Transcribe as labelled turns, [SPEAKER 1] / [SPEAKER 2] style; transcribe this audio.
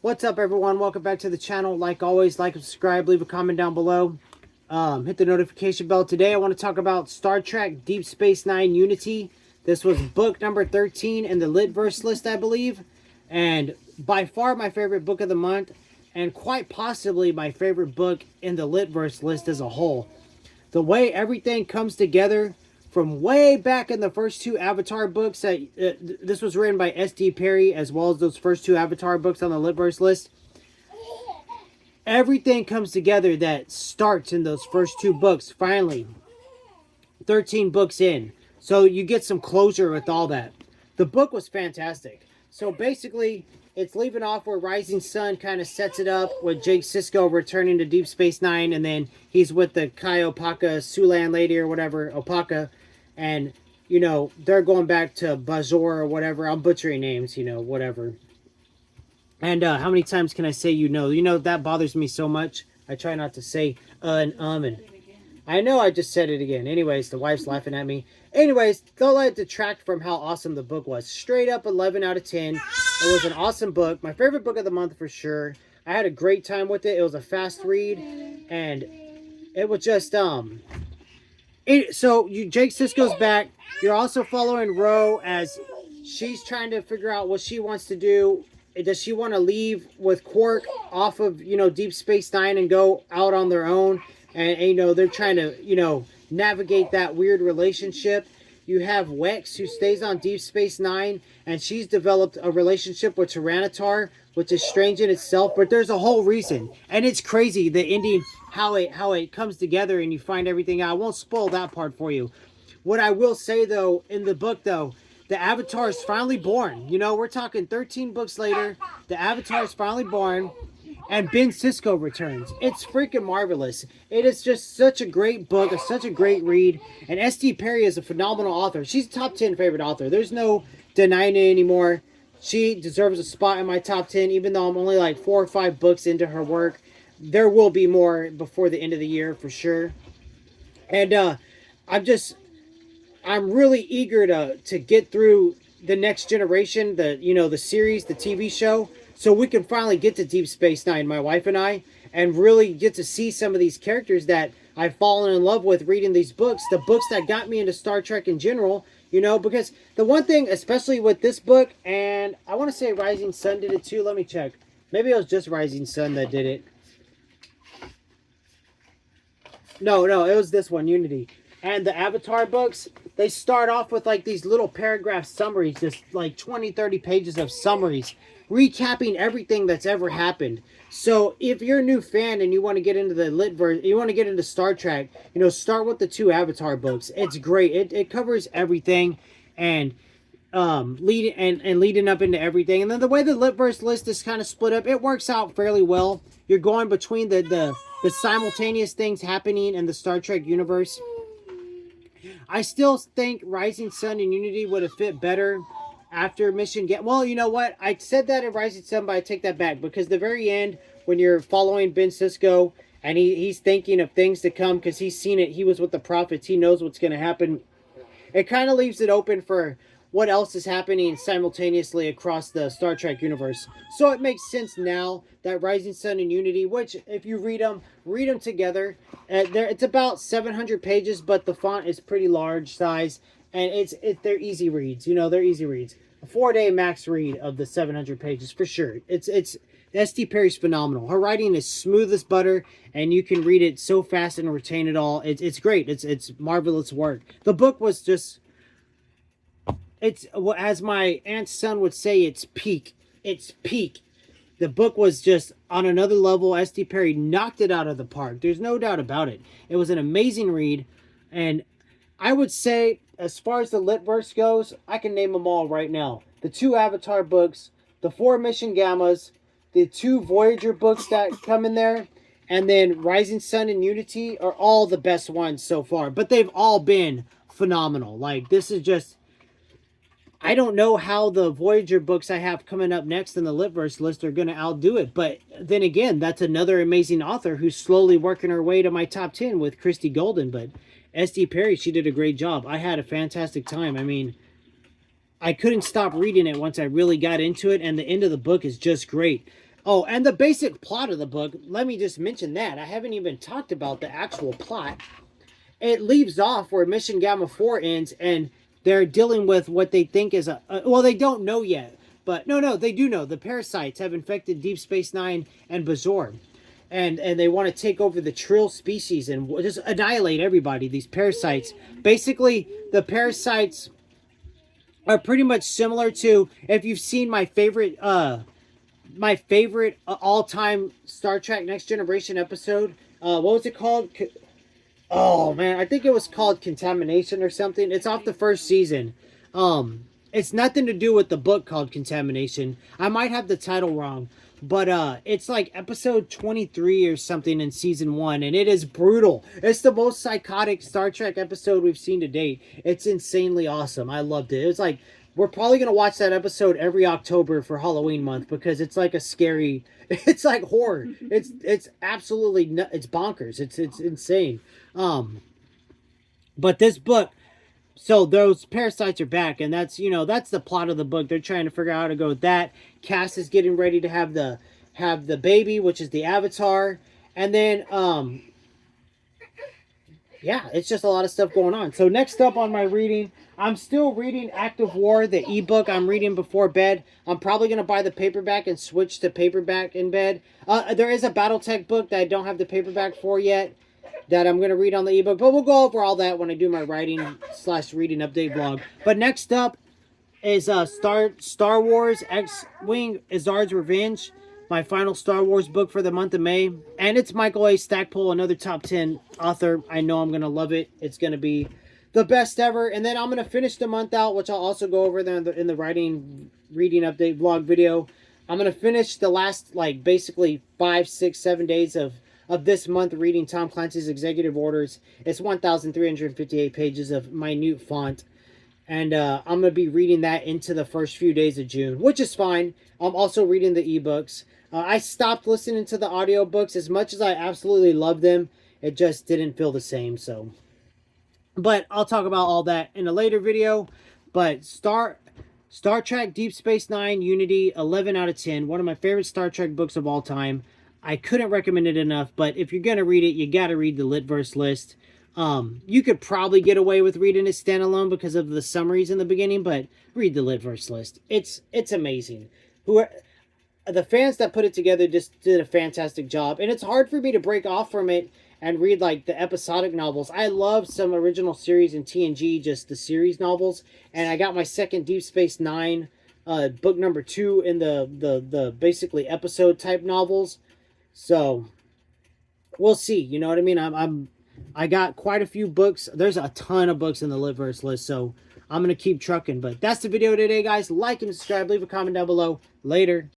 [SPEAKER 1] What's up, everyone? Welcome back to the channel. Like always, like and subscribe, leave a comment down below. Hit the notification bell. Today I want to talk about Star Trek Deep Space Nine Unity. This was book number 13 in the Litverse list, I believe. And by far my favorite book of the month. And quite possibly my favorite book in the Litverse list as a whole. The way everything comes together from way back in the first two Avatar books. This was written by S.D. Perry, as well as those first two Avatar books on the Litverse list. Everything comes together that starts in those first two books, finally. 13 books in. So you get some closure with all that. The book was fantastic. So basically, it's leaving off where Rising Sun kind of sets it up with Jake Sisko returning to Deep Space Nine, and then he's with the Kai Opaka Sulan lady or whatever, Opaka, and, you know, they're going back to Bajor or whatever. I'm butchering names, you know, whatever. And how many times can I say you know? You know, that bothers me so much. I try not to say and and I know I just said it again. Anyways, the wife's laughing at me. Anyways, don't let it detract from how awesome the book was. Straight up 11 out of 10. It was an awesome book. My favorite book of the month for sure. I had a great time with it. It was a fast read. And it was just, Jake Sisko's back. You're also following Ro as she's trying to figure out what she wants to do. Does she want to leave with Quark off of, you know, Deep Space Nine and go out on their own? And, you know, they're trying to, you know, navigate that weird relationship. You have Wex, who stays on Deep Space Nine, and she's developed a relationship with Tyranitar, which is strange in itself, but there's a whole reason. And it's crazy, the ending, how it comes together and you find everything out. I won't spoil that part for you. What I will say, though, in the book, though, the Avatar is finally born. You know, we're talking 13 books later. The Avatar is finally born. And Ben Sisko returns. It's freaking marvelous. It is just such a great book. It's such a great read. And S.D. Perry is a phenomenal author. She's a top 10 favorite author. There's no denying it anymore. She deserves a spot in my top 10, even though I'm only like 4 or 5 books into her work. There will be more before the end of the year for sure. And I'm really eager to get through the next generation, the series, the TV show, so we can finally get to Deep Space Nine, my wife and I, and really get to see some of these characters that I've fallen in love with reading these books, the books that got me into Star Trek in general, you know, because the one thing, especially with this book, and I want to say Rising Sun did it too, let me check. Maybe it was just Rising Sun that did it. No, it was this one, Unity. And the Avatar books, they start off with like these little paragraph summaries, just like 20, 30 pages of summaries, recapping everything that's ever happened. So if you're a new fan and you want to get into the Litverse, you want to get into Star Trek, you know, start with the 2 Avatar books. It's great. It covers everything and leading up into everything. And then the way the Litverse list is kind of split up, it works out fairly well. You're going between the simultaneous things happening in the Star Trek universe. I still think Rising Sun and Unity would have fit better after Mission Get. Well, you know what? I said that in Rising Sun, but I take that back, because the very end, when you're following Ben Sisko and he's thinking of things to come because he's seen it, he was with the prophets, he knows what's going to happen. It kind of leaves it open for what else is happening simultaneously across the Star Trek universe. So it makes sense now that Rising Sun and Unity, which if you read them together. It's about 700 pages, but the font is pretty large size, and they're easy reads. You know, they're easy reads. A 4-day max read of the 700 pages for sure. S.D. Perry's phenomenal. Her writing is smooth as butter, and you can read it so fast and retain it all. It's great. It's marvelous work. The book was just, as my aunt's son would say, it's peak. It's peak. The book was just on another level. S.D. Perry knocked it out of the park. There's no doubt about it. It was an amazing read. And I would say, as far as the Litverse goes, I can name them all right now. The 2 Avatar books, the 4 Mission Gammas, the 2 Voyager books that come in there, and then Rising Sun and Unity are all the best ones so far. But they've all been phenomenal. Like, this is just... I don't know how the Voyager books I have coming up next in the Litverse list are going to outdo it. But then again, that's another amazing author who's slowly working her way to my top 10 with Christy Golden. But S.D. Perry, she did a great job. I had a fantastic time. I mean, I couldn't stop reading it once I really got into it. And the end of the book is just great. Oh, and the basic plot of the book, let me just mention that. I haven't even talked about the actual plot. It leaves off where Mission Gamma 4 ends, and they're dealing with what they think is well, they don't know yet. But no, they do know. The parasites have infected Deep Space Nine and Bazoor. And they want to take over the Trill species and just annihilate everybody, these parasites. Basically, the parasites are pretty much similar to, if you've seen my favorite all-time Star Trek Next Generation episode. What was it called? Oh man, I think it was called Contamination or something. It's off the first season. It's nothing to do with the book called Contamination. I might have the title wrong, but it's like episode 23 or something in season 1, and it is brutal. It's the most psychotic Star Trek episode we've seen to date. It's insanely awesome. I loved it. It was like, we're probably going to watch that episode every October for Halloween month, because it's like a scary, it's like horror. It's absolutely, it's bonkers. It's insane. But this book, so those parasites are back, and that's, you know, that's the plot of the book. They're trying to figure out how to go with that. Cass is getting ready to have the baby, which is the Avatar. And then, yeah, it's just a lot of stuff going on. So next up on my reading, I'm still reading Active War, the ebook I'm reading before bed. I'm probably going to buy the paperback and switch to paperback in bed. There is a Battletech book that I don't have the paperback for yet that I'm going to read on the ebook. But we'll go over all that when I do my writing/reading update vlog. But next up is Star Wars X-Wing Izard's Revenge. My final Star Wars book for the month of May. And it's Michael A. Stackpole, another top 10 author. I know I'm going to love it. It's going to be the best ever. And then I'm going to finish the month out, which I'll also go over there in the reading update vlog video. I'm going to finish the last, like, basically 5, 6, 7 days of this month reading Tom Clancy's Executive Orders. It's 1,358 pages of minute font. And I'm going to be reading that into the first few days of June, which is fine. I'm also reading the ebooks. I stopped listening to the audiobooks. As much as I absolutely love them, it just didn't feel the same, so. But I'll talk about all that in a later video. But Star Trek Deep Space Nine Unity, 11 out of 10. One of my favorite Star Trek books of all time. I couldn't recommend it enough, but if you're going to read it, you got to read the Litverse list. You could probably get away with reading it standalone because of the summaries in the beginning, but read the Litverse list. It's amazing. The fans that put it together just did a fantastic job, and it's hard for me to break off from it and read like the episodic novels. I love some original series in TNG, just the series novels, and I got my second Deep Space Nine book number 2 in the basically episode type novels. So we'll see. You know what I mean? I got quite a few books. There's a ton of books in the Litverse list, so I'm gonna keep trucking. But that's the video today, guys. Like and subscribe. Leave a comment down below. Later.